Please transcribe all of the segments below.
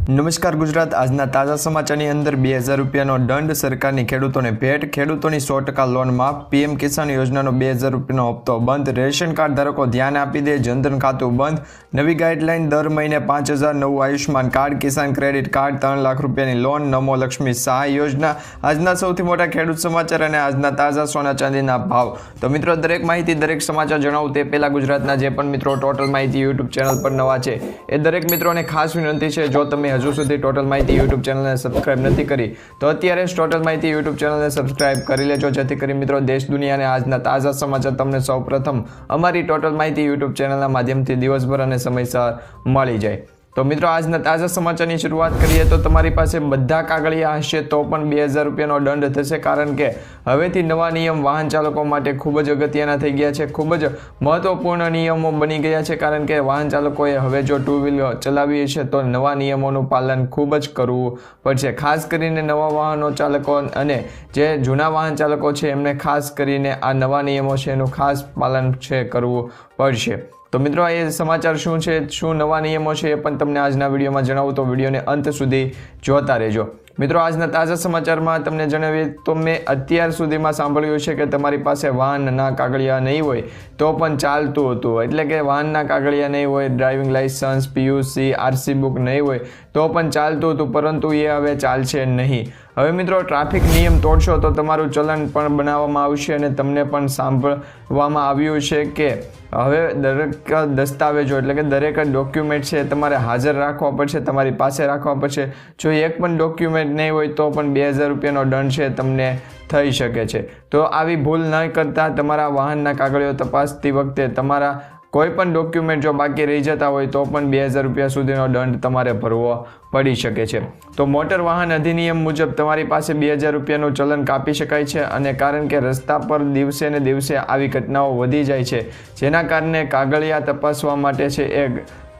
નમસ્કાર ગુજરાત આજના તાજા સમાચારની અંદર 2000 રૂપિયાનો દંડ સરકારની ખેડૂતોને ભેટ ખેડૂતોની 100% લોન માફ પીએમ કિસાન યોજનાનો 2000 રૂપિયાનો હપ્તો બંધ રેશન કાર્ડ ધારકો ધ્યાન આપી દે જનધન ખાતું બંધ નવી ગાઈડલાઈન દર મહિને 5000 નવું આયુષ્માન કાર્ડ કિસાન ક્રેડિટ કાર્ડ 3 લાખ રૂપિયાની લોન નમો લક્ષ્મી સહાય યોજના આજના સૌથી મોટા ખેડૂત સમાચાર અને આજના તાજા સોના ચાંદીના ભાવ તો મિત્રો દરેક માહિતી દરેક સમાચાર જણાવું તે પહેલા ગુજરાતના જે પણ મિત્રો ટોટલ માહિતી યુટ્યુબ ચેનલ પર નવા છે એ દરેક મિત્રોને ખાસ વિનંતી છે જો તમે હજુ સુધી ટોટલ માહિતી યુટ્યુબ ચેનલને સબસ્ક્રાઇબ નથી કરી તો અત્યારે જ ટોટલ માહિતી યુટ્યુબ ચેનલને સબસ્ક્રાઇબ કરી લેજો જેથી કરી મિત્રો દેશ દુનિયાને આજના તાજા સમાચાર તમને સૌપ્રથમ અમારી ટોટલ માહિતી યુટ્યુબ ચેનલના માધ્યમથી દિવસભર અને સમયસર મળી જાય તો મિત્રો આજના તાજા સમાચારની શરૂઆત કરીએ તો તમારી પાસે બધા કાગળિયા હશે તો પણ 2000 રૂપિયાનો દંડ થશે કારણ કે હવેથી નવા નિયમ વાહન ચાલકો માટે ખૂબ જ અગત્યના થઈ ગયા છે ખૂબ જ મહત્વપૂર્ણ નિયમો બની ગયા છે કારણ કે વાહન ચાલકોએ હવે જો ટુ વ્હીલર ચલાવી છે તો નવા નિયમોનું પાલન ખૂબ જ કરવું પડશે ખાસ કરીને નવા વાહનો ચાલકો અને જે જૂના વાહન ચાલકો છે એમને ખાસ કરીને આ નવા નિયમો છે એનું ખાસ પાલન છે કરવું પડશે તો મિત્રો એ સમાચાર શું છે શું નવા નિયમો છે એ પણ તમને આજના વિડીયોમાં જણાવું તો વિડીયોને અંત સુધી જોતા રહેજો મિત્રો આજના તાજા સમાચારમાં તમને જણાવીએ તો મેં અત્યાર સુધીમાં સાંભળ્યું છે કે તમારી પાસે વાહનના કાગળિયા નહીં હોય તો પણ ચાલતું હતું એટલે કે વાહનના કાગળિયા નહીં હોય driving licence PUC RC book નહીં હોય તો પણ ચાલતું હતું પરંતુ એ હવે ચાલશે નહીં હવે મિત્રો ટ્રાફિક નિયમ તોડશો તો તમારું ચલણ પણ બનાવવામાં આવશે અને તમને પણ સાંભળવામાં આવ્યું છે કે હવે દરેક દસ્તાવેજો એટલે કે દરેક ડોક્યુમેન્ટ છે તમારે હાજર રાખવા પડશે તમારી પાસે રાખવા પડશે જો એક પણ ડોક્યુમેન્ટ નહીં હોય તો પણ 2000 રૂપિયાનો દંડ છે તમને થઈ શકે છે તો આવી ભૂલ ન કરતા તમારા વાહનના કાગળિયો તપાસતી વખતે તમારા કોઈ પણ ડોક્યુમેન્ટ જો બાકી રહી જતા હોય તો પણ 2000 રૂપિયા સુધીનો દંડ તમારે ભરવો પડી શકે છે તો મોટર વાહન અધિનિયમ મુજબ તમારી પાસે 2000 રૂપિયાનું ચલન કાપી શકાય છે અને કારણ કે રસ્તા પર દિવસે ને દિવસે આવી ઘટનાઓ વધી જાય છે જેના કારણે કાગળિયા તપાસવા માટે છે એ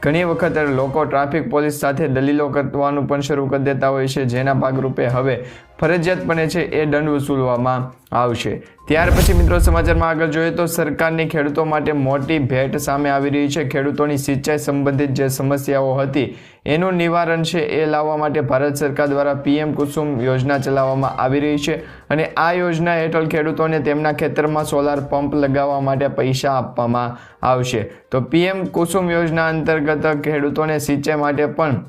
ઘણી વખત લોકો ટ્રાફિક પોલીસ સાથે દલીલો કરવાનું પણ શરૂ કરી દેતા હોય છે જેના ભાગરૂપે હવે ફરજિયાતપણે છે એ દંડ વસૂલવામાં આવશે ત્યાર પછી મિત્રો સમાચારમાં આગળ જોઈએ તો સરકારની ખેડૂતો માટે મોટી ભેટ સામે આવી રહી છે ખેડૂતોની સિંચાઈ સંબંધિત જે સમસ્યાઓ હતી એનું નિવારણ છે એ લાવવા માટે ભારત સરકાર દ્વારા પીએમ કુસુમ યોજના ચલાવવામાં આવી રહી છે અને આ યોજના હેઠળ ખેડૂતોને તેમના ખેતરમાં સોલાર પંપ લગાવવા માટે પૈસા આપવામાં આવશે તો પીએમ કુસુમ યોજના અંતર્ગત ખેડૂતોને સિંચાઈ માટે પણ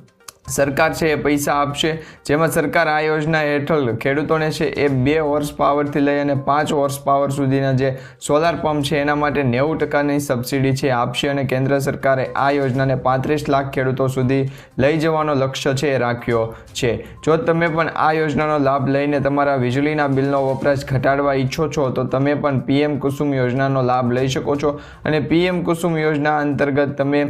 સરકાર છે એ પૈસા આપશે જેમાં સરકાર આ યોજના હેઠળ ખેડૂતોને છે એ 2 હોર્સ પાવરથી લઈ અને 5 હોર્સ પાવર સુધીના જે સોલાર પંપ છે એના માટે 90%ની સબસિડી છે આપશે અને કેન્દ્ર સરકારે આ યોજનાને 35 લાખ ખેડૂતો સુધી લઈ જવાનો લક્ષ્ય છે એ રાખ્યો છે જો તમે પણ આ યોજનાનો લાભ લઈને તમારા વીજળીના બિલનો વપરાશ ઘટાડવા ઈચ્છો છો તો તમે પણ પીએમ કુસુમ યોજનાનો લાભ લઈ શકો છો અને પીએમ કુસુમ યોજના અંતર્ગત તમે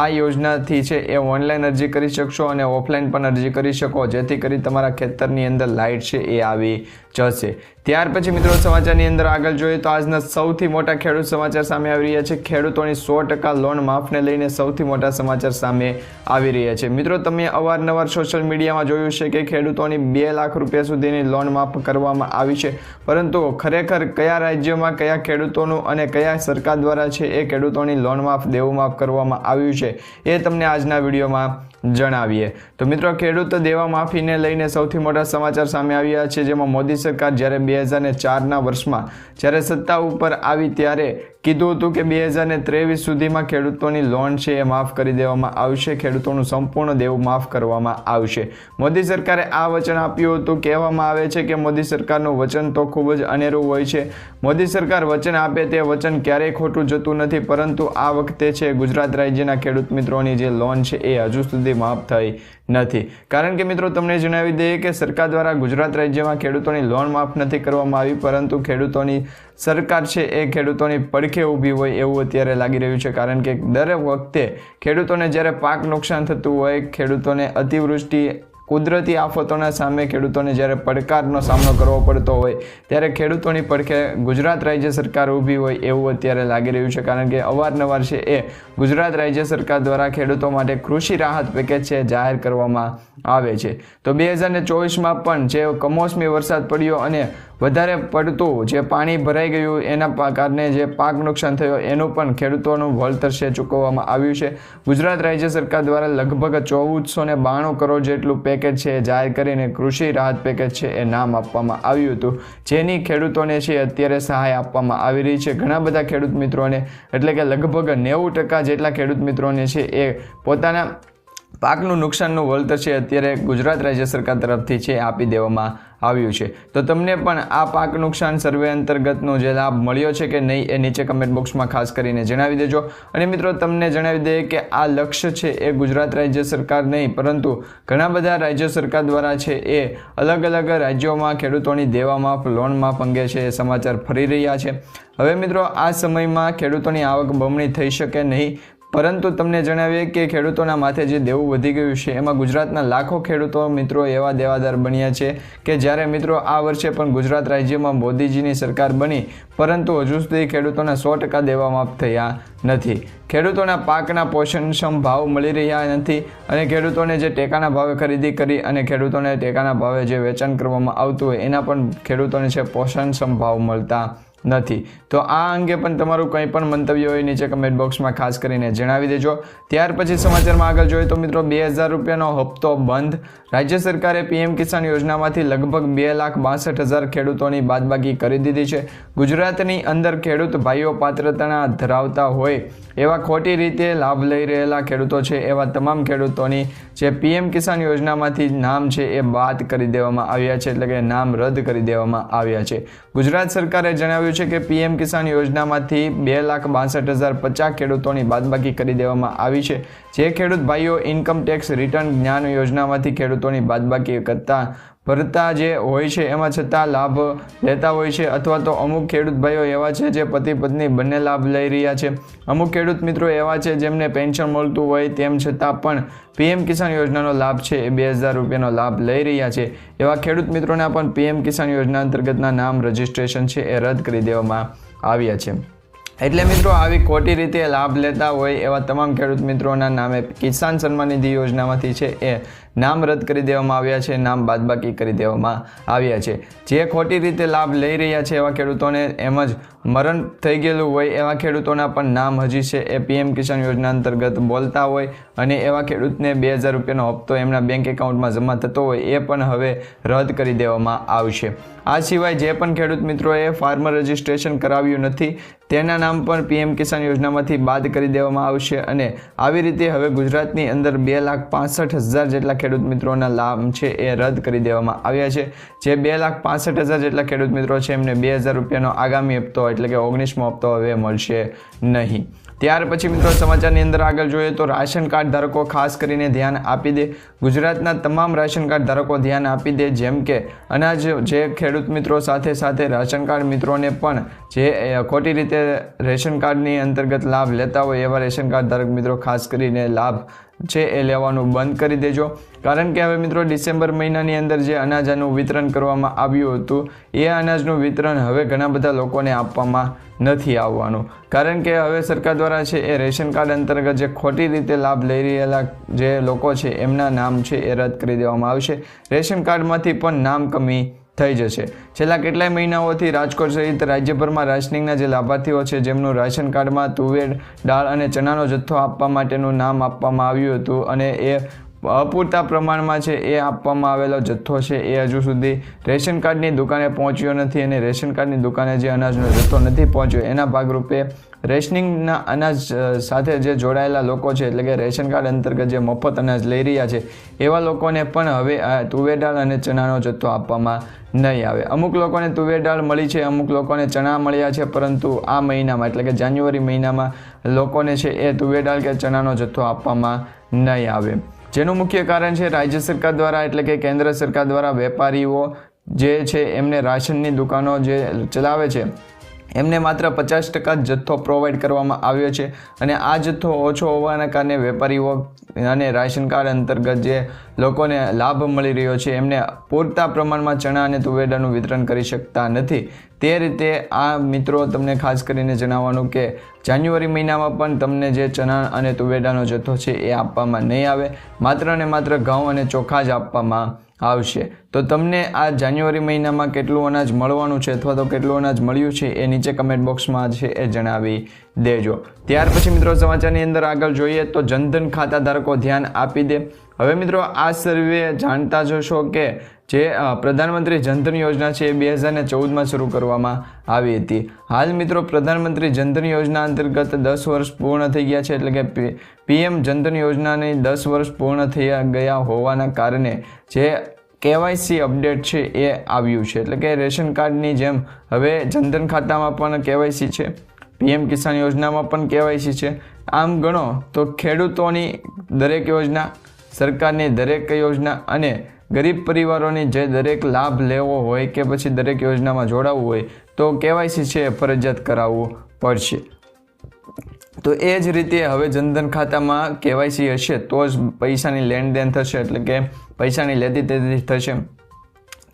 આ યોજનાથી છે એ ઓનલાઈન અરજી કરી શકશો અને ઓફલાઈન પણ અરજી કરી શકો જેથી કરી તમારા ખેતરની અંદર લાઇટ છે એ આવી જશે ત્યાર પછી મિત્રો સમાચારની અંદર આગળ જોઈએ તો આજના સૌથી મોટા ખેડૂત સમાચાર સામે આવી રહ્યા છે ખેડૂતોની 100% લોન માફને લઈને સૌથી મોટા સમાચાર સામે આવી રહ્યા છે મિત્રો તમે અવારનવાર સોશિયલ મીડિયામાં જોયું છે કે ખેડૂતોની 2 લાખ રૂપિયા સુધીની લોન માફ કરવામાં આવી છે પરંતુ ખરેખર કયા રાજ્યમાં કયા ખેડૂતોનું અને કયા સરકાર દ્વારા છે એ ખેડૂતોની લોન માફ દેવું માફ કરવામાં આવ્યું છે એ તમને આજના વિડીયોમાં જણાવીએ તો મિત્રો ખેડૂત દેવા માફીને લઈને સૌથી મોટા સમાચાર સામે આવ્યા છે જેમાં મોદી સરકાર જ્યારે 2004ના વર્ષમાં જ્યારે સત્તા ઉપર આવી ત્યારે કીધું હતું કે 2023 સુધીમાં ખેડૂતોની લોન છે એ માફ કરી દેવામાં આવશે ખેડૂતોનું સંપૂર્ણ દેવું માફ કરવામાં આવશે મોદી સરકારે આ વચન આપ્યું હતું કહેવામાં આવે છે કે મોદી સરકારનું વચન તો ખૂબ જ અનેરું હોય છે મોદી સરકાર વચન આપે તે વચન ક્યારેય ખોટું જતું નથી પરંતુ આ વખતે છે ગુજરાત રાજ્યના ખેડૂત મિત્રોની જે લોન છે એ હજુ સુધી માફ થઈ નથી કારણ કે મિત્રો તમને જણાવી દઈએ કે સરકાર દ્વારા ગુજરાત રાજ્યમાં ખેડૂતોની લોન માફ નથી કરવામાં આવી પરંતુ ખેડૂતોની સરકાર છે એ ખેડૂતોની પડખે ઊભી હોય એવું અત્યારે લાગી રહ્યું છે કારણ કે દરેક વખતે ખેડૂતોને જ્યારે પાક નુકસાન થતું હોય ખેડૂતોને અતિવૃષ્ટિ કુદરતી આફતોના સામે ખેડૂતોને જ્યારે પડકારનો સામનો કરવો પડતો હોય ત્યારે ખેડૂતોની પડખે ગુજરાત રાજ્ય સરકાર ઊભી હોય એવું અત્યારે લાગી રહ્યું છે કારણ કે અવારનવાર છે એ ગુજરાત રાજ્ય સરકાર દ્વારા ખેડૂતો માટે કૃષિ રાહત પેકેજ છે જાહેર કરવામાં આવે છે તો 2024માં પણ જે કમોસમી વરસાદ પડ્યો અને વધારે પડતું જે પાણી ભરાઈ ગયું એના કારણે જે પાક નુકસાન થયો એનું પણ ખેડૂતોનું વળતર છે ચૂકવવામાં આવ્યું છે. ગુજરાત રાજ્ય સરકાર દ્વારા લગભગ 1492 કરોડ જેટલું પેકેજ છે જાહેર કરીને કૃષિ રાહત પેકેજ છે એ નામ આપવામાં આવ્યું હતું, જેની ખેડૂતોને છે અત્યારે સહાય આપવામાં આવી રહી છે. ઘણા બધા ખેડૂત મિત્રોને એટલે કે લગભગ 90% જેટલા ખેડૂત મિત્રોને છે એ પોતાના પાકનું નુકસાનનું વળતર છે અત્યારે ગુજરાત રાજ્ય સરકાર તરફથી છે આપી દેવામાં આવ્યું છે. તો તમને પણ આ પાક નુકસાન સર્વે અંતર્ગતનો જે લાભ મળ્યો છે કે નહીં એ નીચે કમેન્ટ બોક્સમાં ખાસ કરીને જણાવી દેજો. અને મિત્રો તમને જણાવી દઈએ કે આ લક્ષ્ય છે એ ગુજરાત રાજ્ય સરકાર નહીં પરંતુ ઘણા બધા રાજ્ય સરકાર દ્વારા છે એ અલગ અલગ રાજ્યોમાં ખેડૂતોની દેવા માફ લોન માફ અંગે છે એ સમાચાર ફરી રહ્યા છે. હવે મિત્રો આ સમયમાં ખેડૂતોની આવક બમણી થઈ શકે નહીં, પરંતુ તમને જણાવીએ કે ખેડૂતોના માથે જે દેવું વધી ગયું છે એમાં ગુજરાતના લાખો ખેડૂતો મિત્રો એવા દેવાદાર બન્યા છે કે જ્યારે મિત્રો આ વર્ષે પણ ગુજરાત રાજ્યમાં મોદીજીની સરકાર બની પરંતુ હજુ સુધી ખેડૂતોના 100% દેવા માફ થયા નથી. ખેડૂતોના પાકના પોષણક્ષમ ભાવ મળી રહ્યા નથી અને ખેડૂતોને જે ટેકાના ભાવે ખરીદી કરી અને ખેડૂતોને ટેકાના ભાવે જે વેચાણ કરવામાં આવતું હોય એના પણ ખેડૂતોને છે પોષણક્ષમ ભાવ મળતા નથી. તો આ અંગે પણ તમારું કંઈ પણ મંતવ્ય હોય નીચે કમેન્ટ બોક્સમાં ખાસ કરીને જણાવી દેજો. ત્યાર પછી સમાચારમાં આગળ જોઈએ તો મિત્રો 2000 રૂપિયાનો હપ્તો બંધ. રાજ્ય સરકારે પીએમ કિસાન યોજનામાંથી લગભગ 2,62,000 ખેડૂતોની બાદબાકી કરી દીધી છે. ગુજરાતની અંદર ખેડૂત ભાઈઓ પાત્રતા ધરાવતા હોય એવા ખોટી રીતે લાભ લઈ રહેલા ખેડૂતો છે એવા તમામ ખેડૂતોની જે પીએમ કિસાન યોજનામાંથી નામ છે એ બાદ કરી દેવામાં આવ્યા છે, એટલે કે નામ રદ કરી દેવામાં આવ્યા છે. ગુજરાત સરકારે જણાવ્યું છે કે પીએમ કિસાન યોજનામાંથી 2,62,050 ખેડૂતોની બાદબાકી કરી દેવામાં આવી છે. જે ખેડૂત ભાઈઓ ઇન્કમ ટેક્સ રિટર્ન જ્ઞાન યોજનામાંથી ખેડૂતોની બાદબાકી ભરતા જે હોય છે એમાં છતાં લાભ લેતા હોય છે, અથવા તો અમુક ખેડૂત ભાઈઓ એવા છે જે પતિ પત્ની બંને લાભ લઈ રહ્યા છે. અમુક ખેડૂત મિત્રો એવા છે જેમને પેન્શન મળતું હોય તેમ છતાં પણ પીએમ કિસાન યોજનાનો લાભ છે એ 2,000 રૂપિયાનો લાભ લઈ રહ્યા છે. એવા ખેડૂત મિત્રોના પણ પીએમ કિસાન યોજના અંતર્ગતના નામ રજીસ્ટ્રેશન છે એ રદ કરી દેવામાં આવ્યા છે. એટલે મિત્રો આવી ખોટી રીતે લાભ લેતા હોય એવા તમામ ખેડૂત મિત્રોના નામે કિસાન સન્માન નિધિ યોજનામાંથી છે એ નામ રદ કરી દેવામાં આવ્યા છે, નામ બાદબાકી કરી દેવામાં આવ્યા છે. જે ખોટી રીતે લાભ લઈ રહ્યા છે એવા ખેડૂતોને એમ જ મરણ થઈ ગયેલું હોય એવા ખેડૂતોના પણ નામ હજી છે એ પીએમ કિસાન યોજના અંતર્ગત બોલતા હોય અને એવા ખેડૂતને 2,000 રૂપિયાનો હપ્તો એમના બેંક એકાઉન્ટમાં જમા થતો હોય એ પણ હવે રદ કરી દેવામાં આવશે. આ સિવાય જે પણ ખેડૂત મિત્રોએ ફાર્મર રજિસ્ટ્રેશન કરાવ્યું નથી તેના નામ પણ પીએમ કિસાન યોજનામાંથી બાદ કરી દેવામાં આવશે. અને આવી રીતે હવે ગુજરાતની અંદર 2,65,000 જેટલા ખેડૂત મિત્રોના લાભ છે એ રદ કરી દેવામાં આવ્યા છે. જે 2,65,000 જેટલા ખેડૂત મિત્રો છે એમને 2,000 રૂપિયાનો આગામી હપ્તો એટલે કે 19મો હપ્તો હવે મળશે નહીં. ત્યાર પછી મિત્રો સમાચારની અંદર આગળ જોઈએ તો રાશન કાર્ડ ધારકો ખાસ કરીને ધ્યાન આપી દે. ગુજરાતના તમામ રાશન કાર્ડ ધારકો ધ્યાન આપી દે. જેમ કે અનાજ જે ખેડૂત મિત્રો સાથે સાથે રાશન કાર્ડ મિત્રોને પણ જે ખોટી રીતે રેશન કાર્ડની અંતર્ગત લાભ લેતા હોય એવા રેશન કાર્ડ ધારક મિત્રો ખાસ કરીને લાભ છે એ લેવાનું બંધ કરી દેજો. કારણ કે હવે મિત્રો ડિસેમ્બર મહિનાની અંદર જે અનાજનું વિતરણ કરવામાં આવ્યું હતું એ અનાજનું વિતરણ હવે ઘણા બધા લોકોને આપવામાં નથી આવવાનું. કારણ કે હવે સરકાર દ્વારા છે એ રેશન કાર્ડ અંતર્ગત જે ખોટી રીતે લાભ લઈ રહેલા જે લોકો છે એમના નામ છે એ રદ કરી દેવામાં આવશે. રેશન કાર્ડમાંથી પણ નામ કમી થઈ જશે. છેલ્લા કેટલાય મહિનાઓથી રાજકોટ સહિત રાજ્યભરમાં રાશનિંગના જે લાભાર્થીઓ છે જેમનું રાશન કાર્ડમાં તુવેર દાળ અને ચણાનો જથ્થો આપવા માટેનું નામ આપવામાં આવ્યું હતું અને એ અપૂરતા પ્રમાણમાં છે એ આપવામાં આવેલો જથ્થો છે એ હજુ સુધી રેશન કાર્ડની દુકાને પહોંચ્યો નથી અને રેશન કાર્ડની દુકાને જે અનાજનો જથ્થો નથી પહોંચ્યો એના ભાગરૂપે રેશનિંગના અનાજ સાથે જે જોડાયેલા લોકો છે એટલે કે રેશન કાર્ડ અંતર્ગત જે મફત અનાજ લઈ રહ્યા છે એવા લોકોને પણ હવે તુવેર દાળ અને ચણાનો જથ્થો આપવામાં નહીં આવે. અમુક લોકોને તુવેર દાળ મળી છે, અમુક લોકોને ચણા મળ્યા છે, પરંતુ આ મહિનામાં એટલે કે જાન્યુઆરી મહિનામાં લોકોને છે એ તુવેર દાળ કે ચણાનો જથ્થો આપવામાં નહીં આવે. જેનું મુખ્ય કારણ છે રાજ્ય સરકાર દ્વારા એટલે કે કેન્દ્ર સરકાર દ્વારા વેપારીઓ જે છે એમને રાશનની દુકાનો જે ચલાવે છે એમને માત્ર 50% જથ્થો પ્રોવાઈડ કરવામાં આવ્યો છે અને આ જથ્થો ઓછો હોવાના કારણે વેપારીઓ અને રાશન કાર્ડ અંતર્ગત જે લોકોને લાભ મળી રહ્યો છે એમને પૂરતા પ્રમાણમાં ચણા અને તુવેર દાળનું વિતરણ કરી શકતા નથી. તે રીતે આ મિત્રો તમને ખાસ કરીને જણાવવાનું કે જાન્યુઆરી મહિનામાં પણ તમને જે ચણા અને તુવેર દાળનો જથ્થો છે એ આપવામાં નહીં આવે. માત્ર ને માત્ર ઘઉં અને ચોખા જ આપવામાં આવશે। તો તમને આ જાન્યુઆરી મહિનામાં કેટલું અનાજ મળવાનું છે અથવા તો કેટલું અનાજ મળ્યું છે એ નીચે કમેન્ટ બોક્સમાં છે એ જણાવી દેજો। ત્યાર પછી મિત્રો સમાચારની અંદર આગળ જોઈએ તો જનધન ખાતા ધારકો ધ્યાન આપી દે। હવે મિત્રો આ સર્વે જાણતા જશો કે જે પ્રધાનમંત્રી જનધન યોજના છે એ 2014માં શરૂ કરવામાં આવી હતી। હાલ મિત્રો પ્રધાનમંત્રી જનધન યોજના અંતર્ગત 10 વર્ષ પૂર્ણ થઈ ગયા છે, એટલે કે પીએમ જનધન યોજનાની 10 વર્ષ પૂર્ણ થઈ ગયા હોવાના કારણે જે કેવાયસી અપડેટ છે એ આવ્યું છે, એટલે કે રેશન કાર્ડની જેમ હવે જનધન ખાતામાં પણ કેવાયસી છે, પીએમ કિસાન યોજનામાં પણ કેવાયસી છે। આમ ગણો તો ખેડૂતોની દરેક યોજના, સરકારની દરેક યોજના અને ગરીબ પરિવારોની જે દરેક લાભ લેવો હોય કે પછી દરેક યોજનામાં જોડાવવું હોય તો કેવાયસી છે ફરજિયાત કરાવવું પડશે। તો એ જ રીતે હવે જનધન ખાતામાં કેવાયસી હશે તો જ પૈસાની લેણદેણ થશે, એટલે કે પૈસાની લેતી દેતી થશે।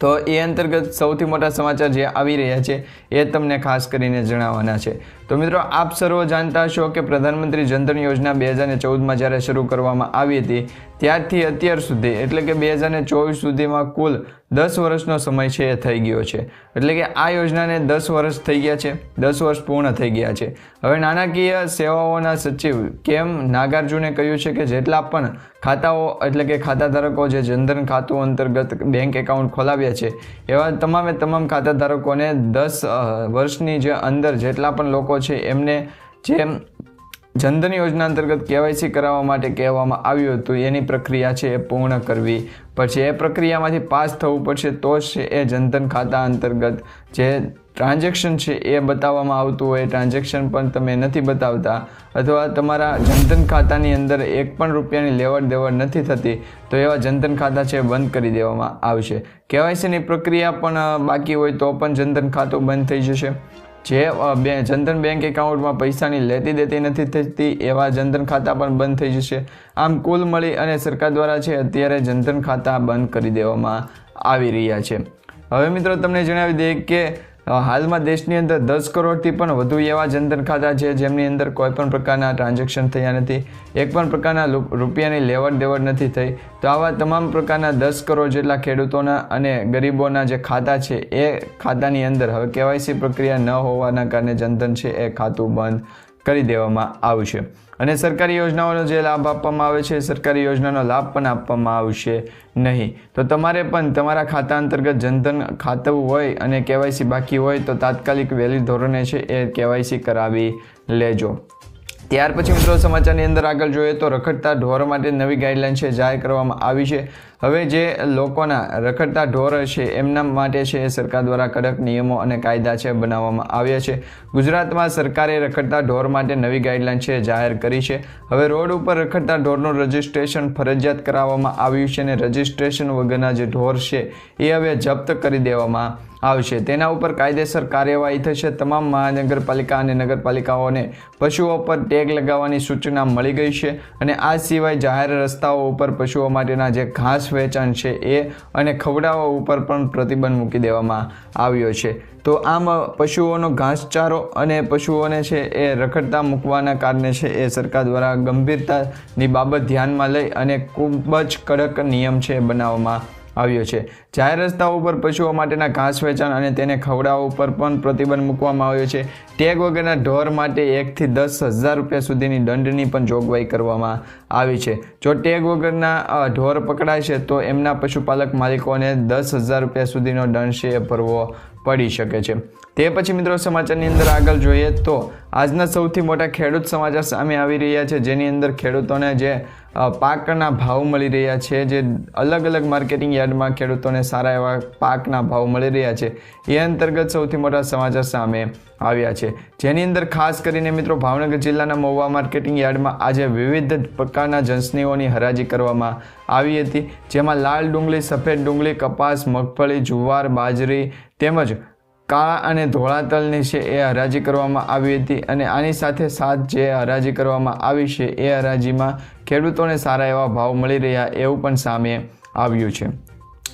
તો એ અંતર્ગત સૌથી મોટા સમાચાર જે આવી રહ્યા છે એ તમને ખાસ કરીને જણાવવાના છે। તો મિત્રો આપ સર્વ જાણતા હશો કે પ્રધાનમંત્રી જનધન યોજના 2014માં જ્યારે શરૂ કરવામાં આવી હતી ત્યારથી અત્યાર સુધી, એટલે કે 2024 સુધીમાં કુલ 10 વર્ષનો સમય છે એ થઈ ગયો છે, એટલે કે આ યોજનાને 10 વર્ષ થઈ ગયા છે, 10 વર્ષ પૂર્ણ થઈ ગયા છે। હવે નાણાકીય સેવાઓના સચિવ કેમ નાગાર્જુને કહ્યું છે કે જેટલા પણ ખાતાઓ એટલે કે ખાતા ધારકો જે જનધન ખાતું અંતર્ગત બેંક એકાઉન્ટ ખોલાવ્યા છે એવા તમામે તમામ ખાતા ધારકોને 10 વર્ષની જે અંદર જેટલા પણ લોકો છે એમને જે જનધન યોજના અંતર્ગત કેવાયસી કરાવવા માટે કહેવામાં આવ્યું હતું એની પ્રક્રિયા છે એ પૂર્ણ કરવી પડશે। એ પ્રક્રિયામાંથી પાસ થવું પડશે તો જ એ જનધન ખાતા અંતર્ગત જે ટ્રાન્ઝેક્શન છે એ બતાવવામાં આવતું હોય, ટ્રાન્ઝેક્શન પણ તમે નથી બતાવતા અથવા તમારા જનધન ખાતાની અંદર એક પણ રૂપિયાની લેવડ દેવડ નથી થતી તો એવા જનધન ખાતા છે બંધ કરી દેવામાં આવશે। કેવાયસીની પ્રક્રિયા પણ બાકી હોય તો પણ જનધન ખાતું બંધ થઈ જશે। જે જનધન બેંક એકાઉન્ટમાં પૈસાની લેતી દેતી નથી થતી એવા જનધન ખાતા પણ બંધ થઈ જશે। આમ કુલ મળી અને સરકાર દ્વારા છે અત્યારે જનધન ખાતા બંધ કરી દેવામાં આવી રહ્યા છે। હવે મિત્રો તમને જણાવી દઈએ કે હાલમાં દેશની અંદર 10 કરોડથી પણ વધુ એવા જનધન ખાતા છે જેમની અંદર કોઈ પણ પ્રકારના ટ્રાન્ઝેક્શન થયા નથી, એક પણ પ્રકારના રૂપિયાની લેવડ દેવડ નથી થઈ। તો આવા તમામ પ્રકારના 10 કરોડ જેટલા ખેડૂતોના અને ગરીબોના જે ખાતા છે એ ખાતાની અંદર હવે કેવાયસી પ્રક્રિયા ન હોવાના કારણે જનધન છે એ ખાતું બંધ કરી દેવામાં આવશે અને સરકારી યોજનાઓનો જે લાભ આપવામાં આવે છે સરકારી યોજનાનો લાભ પણ આપવામાં આવશે નહીં। તો તમારે પણ તમારા ખાતા અંતર્ગત જનધન ખાતું હોય અને કેવાયસી બાકી હોય તો તાત્કાલિક વહેલી ધોરણે છે એ કેવાયસી કરાવી લેજો। ત્યાર પછી મિત્રો સમાચારની અંદર આગળ જોઈએ તો રખડતા ઢોર માટે નવી ગાઈડલાઈન છે જાહેર કરવામાં આવી છે। હવે જે લોકોના રખડતા ઢોર છે એમના માટે છે સરકાર દ્વારા કડક નિયમો અને કાયદા છે બનાવવામાં આવ્યા છે। ગુજરાતમાં સરકારે રખડતા ઢોર માટે નવી ગાઈડલાઈન છે જાહેર કરી છે। હવે રોડ ઉપર રખડતા ઢોરનું રજિસ્ટ્રેશન ફરજિયાત કરાવવામાં આવ્યું છે અને રજિસ્ટ્રેશન વગરના જે ઢોર છે એ હવે જપ્ત કરી દેવામાં આવશે। તેના ઉપર કાયદેસર કાર્યવાહી થશે। તમામ મહાનગરપાલિકા અને નગરપાલિકાઓને પશુઓ પર ટેગ લગાવવાની સૂચના મળી ગઈ છે અને આ સિવાય જાહેર રસ્તાઓ ઉપર પશુઓ માટેના જે ઘાસ વેચાણ છે એ અને ખવડાવવા ઉપર પણ પ્રતિબંધ મૂકી દેવામાં આવ્યો છે। તો આમ પશુઓનો ઘાસચારો અને પશુઓને છે એ રખડતા મૂકવાના કારણે છે એ સરકાર દ્વારા ગંભીરતાની બાબત ધ્યાનમાં લઈ અને ખૂબ જ કડક નિયમ છે બનાવવામાં આવ્યો છે। જાહેર રસ્તાઓ ઉપર પશુઓ માટેના ઘાસ વેચાણ અને તેને ખવડાવવા ઉપર પણ પ્રતિબંધ મૂકવામાં આવ્યો છે। ટેગ વગરના ઢોર માટે 1 થી 10,000 રૂપિયા સુધીની દંડની પણ જોગવાઈ કરવામાં આવી છે। જો ટેગ વગરના ઢોર પકડાય છે તો એમના પશુપાલક માલિકોને 10,000 રૂપિયા સુધીનો દંડ છે એ ભરવો પડી શકે છે। તે પછી મિત્રો સમાચારની અંદર આગળ જોઈએ તો આજના સૌથી મોટા ખેડૂત સમાચાર સામે આવી રહ્યા છે જેની અંદર ખેડૂતોને જે પાકના ભાવ મળી રહ્યા છે, જે અલગ અલગ માર્કેટિંગ યાર્ડમાં ખેડૂતોને સારા એવા પાકના ભાવ મળી રહ્યા છે એ અંતર્ગત સૌથી મોટા સમાચાર સામે આવ્યા છે। જેની અંદર ખાસ કરીને મિત્રો ભાવનગર જિલ્લાના મહુવા માર્કેટિંગ યાર્ડમાં આજે વિવિધ પ્રકારના જંસનીઓની હરાજી કરવામાં આવી હતી, જેમાં લાલ ડુંગળી, સફેદ ડુંગળી, કપાસ, મગફળી, જુવાર, બાજરી તેમજ કાળા અને ધોળા તલની છે એ હરાજી કરવામાં આવી હતી અને આની સાથે સાથ જે હરાજી કરવામાં આવી છે એ હરાજીમાં ખેડૂતોને સારા એવા ભાવ મળી રહ્યા એવું પણ સામે આવ્યું છે।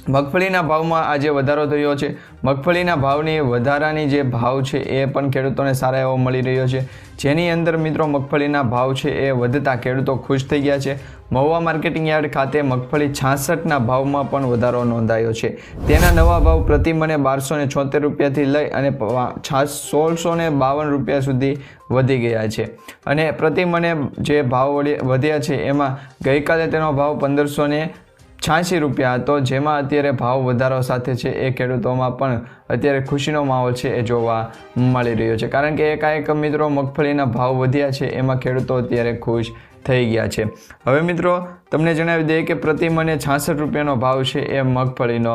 મગફળીના ભાવમાં આજે વધારો થયો છે। મગફળીના ભાવની વધારાની જે ભાવ છે એ પણ ખેડૂતોને સારા એવો મળી રહ્યો છે, જેની અંદર મિત્રો મગફળીના ભાવ છે એ વધતા ખેડૂતો ખુશ થઈ ગયા છે। મહુવા માર્કેટિંગ યાર્ડ ખાતે મગફળી 66ના ભાવમાં પણ વધારો નોંધાયો છે। તેના નવા ભાવ પ્રતિ મને 1276 રૂપિયાથી લઈ અને 1652 રૂપિયા સુધી વધી ગયા છે અને પ્રતિ મને જે ભાવ વધ્યા છે એમાં ગઈકાલે તેનો ભાવ 1586 રૂપિયા હતો, જેમાં અત્યારે ભાવ વધારો સાથે છે એ ખેડૂતોમાં પણ અત્યારે ખુશીનો માહોલ છે એ જોવા મળી રહ્યો છે, કારણ કે એકાએક મિત્રો મગફળીના ભાવ વધ્યા છે એમાં ખેડૂતો અત્યારે ખુશ થઈ ગયા છે। હવે મિત્રો તમને જણાવી દઈએ કે પ્રતિ મને 66 રૂપિયાનો ભાવ છે એ મગફળીનો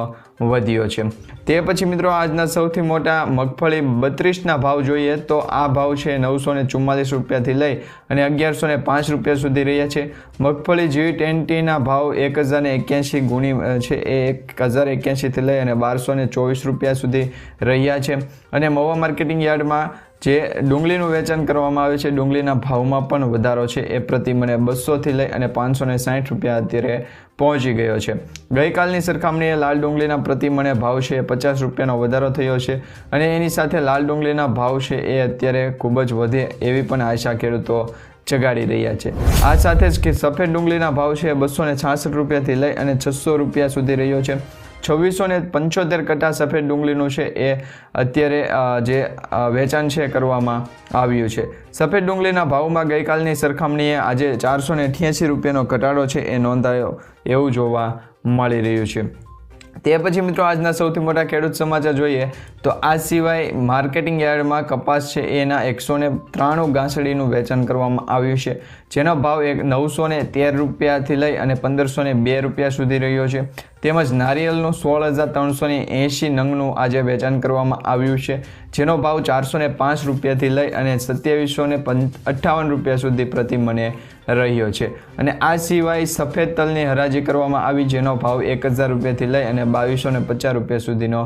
વધ્યો છે। તે પછી મિત્રો આજના સૌથી મોટા મગફળી 32ના ભાવ જોઈએ તો આ ભાવ છે 944 રૂપિયાથી લઈ અને 1105 રૂપિયા સુધી રહ્યા છે। મગફળી G20ના ભાવ 1081 ગુણી છે એ 1081થી લઈ અને 1224 રૂપિયા સુધી રહ્યા છે અને મહુવા માર્કેટિંગ યાર્ડમાં જે ડુંગળીનું વેચાણ કરવામાં આવે છે ડુંગળીના ભાવમાં પણ વધારો છે એ પ્રતિ મને 200થી લઈ અને 560 રૂપિયા અત્યારે પહોંચી ગયો છે। ગઈકાલની સરખામણીએ લાલ ડુંગળીના પ્રતિ મને ભાવ છે 50 રૂપિયાનો વધારો થયો છે અને એની સાથે લાલ ડુંગળીના ભાવ છે એ અત્યારે ખૂબ જ વધે એવી પણ આશા ખેડૂતો જગાડી રહ્યા છે। આ સાથે જ કે સફેદ ડુંગળીના ભાવ છે 266 રૂપિયાથી લઈ અને 600 રૂપિયા સુધી રહ્યો છે। 2675 કટા સફેદ ડુંગળીનું છે એ અત્યારે જે વેચાણ છે કરવામાં આવ્યું છે। સફેદ ડુંગળીના ભાવમાં ગઈકાલની સરખામણીએ આજે 488 રૂપિયાનો ઘટાડો છે એ નોંધાયો એવું જોવા મળી રહ્યું છે। તે પછી મિત્રો આજના સૌથી મોટા ખેડૂત સમાચાર જોઈએ તો આ સિવાય માર્કેટિંગ યાર્ડમાં કપાસ છે એના 193 ગાંસડીનું વેચાણ કરવામાં આવ્યું છે, જેનો ભાવ 913 રૂપિયાથી લઈ અને 1502 રૂપિયા સુધી રહ્યો છે। તેમજ નારિયેળનું 16380 નંગનું આજે વેચાણ કરવામાં આવ્યું છે, જેનો ભાવ 405 રૂપિયાથી લઈ અને 2758 રૂપિયા સુધી પ્રતિ મને રહ્યો છે અને આ સિવાય સફેદ તલની હરાજી કરવામાં આવી, જેનો ભાવ 1000 રૂપિયાથી લઈ અને 2250 રૂપિયા સુધીનો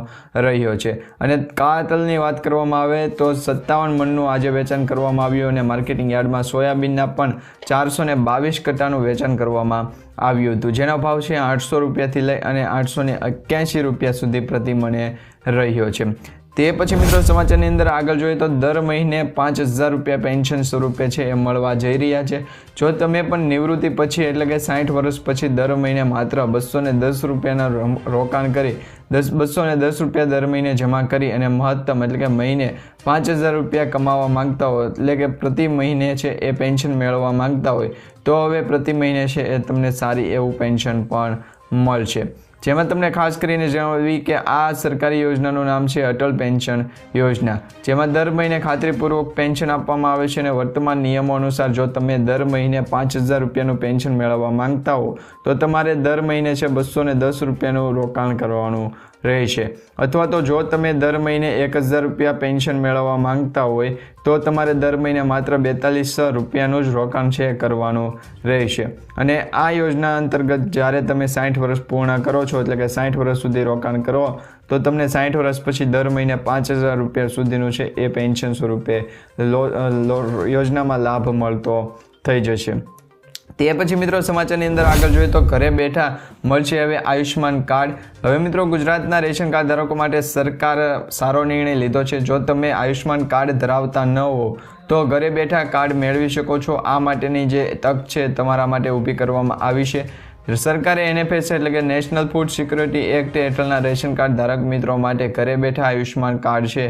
રહ્યો છે અને કાળા તલની વાત કરવામાં આવે તો 57 મણનું આજે વેચાણ કરવામાં આવ્યું અને માર્કેટિંગ યાર્ડમાં સોયાબીનના પણ 422 કટ્ટાનું વેચાણ કરવામાં આવ્યું હતું, જેનો ભાવ છે 800 રૂપિયાથી લઈ અને 881 રૂપિયા સુધી પ્રતિ મને રહ્યો છે। તે પછી મિત્રો સમાચારની અંદર આગળ જોઈએ તો દર મહિને 5000 રૂપિયા પેન્શન સ્વરૂપે છે એ મળવા જઈ રહ્યા છે। જો તમે પણ નિવૃત્તિ પછી એટલે કે 60 વર્ષ પછી દર મહિને માત્ર 210 રૂપિયાના રોકાણ કરી 210 રૂપિયા દર મહિને જમા કરી અને મહત્તમ એટલે કે મહિને 5000 રૂપિયા કમાવા માંગતા હોય એટલે કે પ્રતિ મહિને છે એ પેન્શન મેળવવા માંગતા હોય તો હવે પ્રતિ મહિને છે એ તમને સારી એવું પેન્શન પણ મળશે। જેમાં તમને ખાસ કરીને જણાવી કે આ સરકારી યોજનાનું નામ છે અટલ પેન્શન યોજના, જેમાં દર મહિને ખાતરીપૂર્વક પેન્શન આપવામાં આવે છે અને વર્તમાન નિયમો અનુસાર જો તમે દર મહિને 5000 રૂપિયાનું પેન્શન મેળવવા માંગતા હો તો તમારે દર મહિને છે 210 રૂપિયાનું રોકાણ કરવાનું રહેશે, અથવા તો જો તમે દર મહિને 1000 રૂપિયા પેન્શન મેળવવા માંગતા હોય તો તમારે દર મહિને માત્ર 42 રૂપિયાનું જ રોકાણ છે કરવાનું રહેશે અને આ યોજના અંતર્ગત જ્યારે તમે 60 વર્ષ પૂર્ણ કરો છો એટલે કે 60 વર્ષ સુધી રોકાણ કરો તો તમને 60 વર્ષ પછી દર મહિને 5000 રૂપિયા સુધીનું છે એ પેન્શન સ્વરૂપે યોજનામાં લાભ મળતો થઈ જશે। તે પછી મિત્રો સમાચારની અંદર આગળ જોઈએ તો ઘરે બેઠા મળશે હવે આયુષ્માન કાર્ડ। હવે મિત્રો ગુજરાતના રેશન કાર્ડ ધારકો માટે સરકાર સારો નિર્ણય લીધો છે। જો તમે આયુષ્માન કાર્ડ ધરાવતા ન હો તો ઘરે બેઠા કાર્ડ મેળવી શકો છો। આ માટેની જે તક છે તમારા માટે ઊભી કરવામાં આવી છે। સરકારે NFS એટલે કે નેશનલ ફૂડ સિક્યોરિટી એક્ટ હેઠળના રેશન કાર્ડ ધારક મિત્રો માટે ઘરે બેઠા આયુષ્માન કાર્ડ છે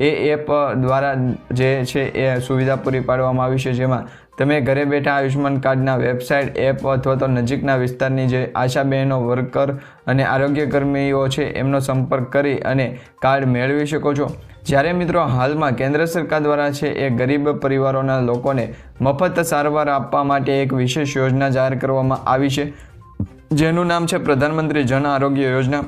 એ એપ દ્વારા જે છે એ સુવિધા પૂરી પાડવામાં આવી છે, જેમાં તમે ઘરે બેઠા આયુષ્માન કાર્ડના વેબસાઇટ એપ અથવા તો નજીકના વિસ્તારની જે આશા બહેનો વર્કર અને આરોગ્ય કર્મીઓ છે એમનો સંપર્ક કરી અને કાર્ડ મેળવી શકો છો। જ્યારે મિત્રો હાલમાં કેન્દ્ર સરકાર દ્વારા છે એ ગરીબ પરિવારોના લોકોને મફત સારવાર આપવા માટે એક વિશેષ યોજના જાહેર કરવામાં આવી છે, જેનું નામ છે પ્રધાનમંત્રી જન આરોગ્ય યોજના,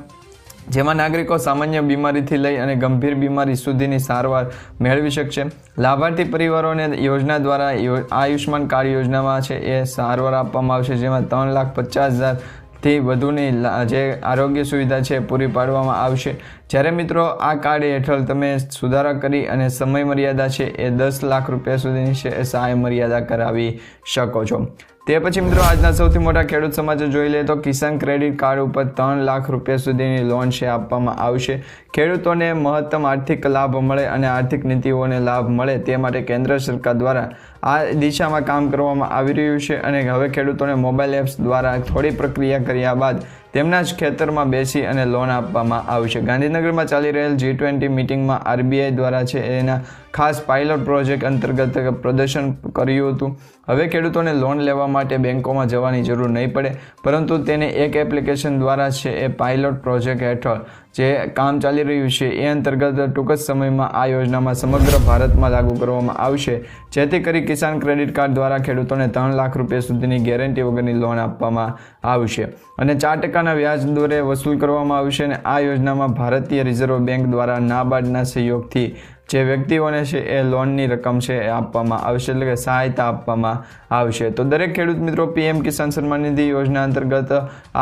જેમાં નાગરિકો સામાન્ય બીમારીથી લઈ અને ગંભીર બીમારી સુધીની સારવાર મેળવી શકશે। લાભાર્થી પરિવારોને યોજના દ્વારા આયુષ્માન કાર્ડ યોજનામાં છે એ સારવાર આપવામાં આવશે, જેમાં 3,50,000થી વધુની જે આરોગ્ય સુવિધા છે પૂરી પાડવામાં આવશે। જ્યારે મિત્રો આ કાર્ડ હેઠળ તમે સુધારા કરી અને સમય મર્યાદા છે એ 10 લાખ રૂપિયા સુધીની છે એ સહાય મર્યાદા કરાવી શકો છો। તે પછી મિત્રો આજના સૌથી મોટા ખેડૂત સમાચાર જોઈ લઈએ તો કિસાન ક્રેડિટ કાર્ડ ઉપર 3 લાખ રૂપિયા સુધીની લોન છે આપવામાં આવશે. ખેડૂતોને મહત્તમ આર્થિક લાભ મળે અને આર્થિક નીતિઓને લાભ મળે તે માટે કેન્દ્ર સરકાર દ્વારા આ દિશામાં કામ કરવામાં આવી રહ્યું છે અને હવે ખેડૂતોને મોબાઈલ એપ્સ દ્વારા થોડી પ્રક્રિયા કર્યા બાદ તેમના જ ખેતરમાં બેસી અને લોન આપવામાં આવશે. ગાંધીનગરમાં ચાલી રહેલ G20 મિટિંગમાં RBI દ્વારા છે એના ખાસ પાયલોટ પ્રોજેક્ટ અંતર્ગત પ્રદર્શન કર્યું હતું. હવે ખેડૂતોને લોન લેવા માટે બેંકોમાં જવાની જરૂર નહીં પડે, પરંતુ તેને એક એપ્લિકેશન દ્વારા છે એ પાયલોટ પ્રોજેક્ટ હેઠળ જે કામ ચાલી રહ્યું છે એ અંતર્ગત ટૂંક જ સમયમાં આ યોજનામાં સમગ્ર ભારતમાં લાગુ કરવામાં આવશે, જેથી કરી કિસાન ક્રેડિટ કાર્ડ દ્વારા ખેડૂતોને 3 લાખ રૂપિયા સુધીની ગેરંટી વગરની લોન આપવામાં આવશે અને 4% વ્યાજ દરે વસૂલ કરવામાં આવશે. અને આ યોજનામાં ભારતીય રિઝર્વ બેંક દ્વારા નાબાર્ડના સહયોગથી જે વ્યક્તિઓને છે એ લોનની રકમ છે એ આપવામાં આવશે, એટલે કે સહાયતા આપવામાં આવશે. તો દરેક ખેડૂત મિત્રો PM કિસાન સન્માન નિધિ યોજના અંતર્ગત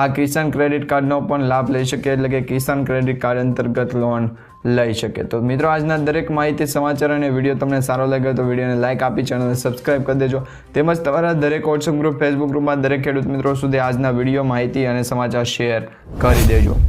આ કિસાન ક્રેડિટ કાર્ડનો પણ લાભ લઈ શકે, એટલે કે કિસાન ક્રેડિટ કાર્ડ અંતર્ગત લોન લઈ શકે. તો મિત્રો આજના દરેક માહિતી સમાચાર અને વિડીયો તમને સારો લાગ્યો તો વિડીયોને લાઇક આપી ચેનલને સબસ્ક્રાઇબ કરી દેજો. તેમજ તમારા દરેક વોટ્સઅપ ગ્રુપ, ફેસબુક ગ્રુપમાં દરેક ખેડૂત મિત્રો સુધી આજના વિડીયો માહિતી અને સમાચાર શેર કરી દેજો.